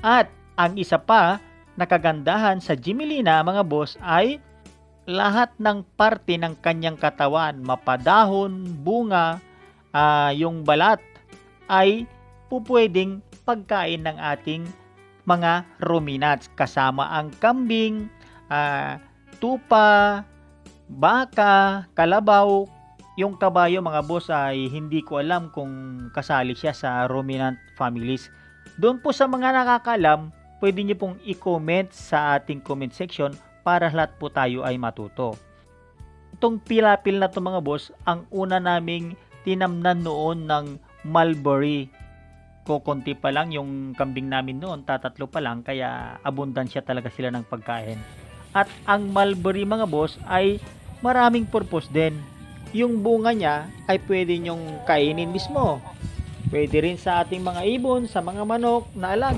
At ang isa pa na kagandahan sa Gmelina mga boss ay lahat ng parte ng kanyang katawan, mapadahon, bunga, yung balat ay pupwedeng pagkain ng ating mga ruminants kasama ang kambing, tupa, baka, kalabaw. Yung kabayo mga boss ay hindi ko alam kung kasali siya sa ruminant families. Doon po sa mga nakakaalam, pwede nyo pong i-comment sa ating comment section para lahat po tayo ay matuto. Itong pilapil na to mga boss, ang una naming tinamnan noon ng mulberry. Kukunti pa lang yung kambing namin noon, tatatlo pa lang, kaya abundansya talaga sila ng pagkain. At ang mulberry mga boss ay maraming purpose din. Yung bunga niya ay pwede nyong kainin mismo. Pwede rin sa ating mga ibon, sa mga manok na alaga.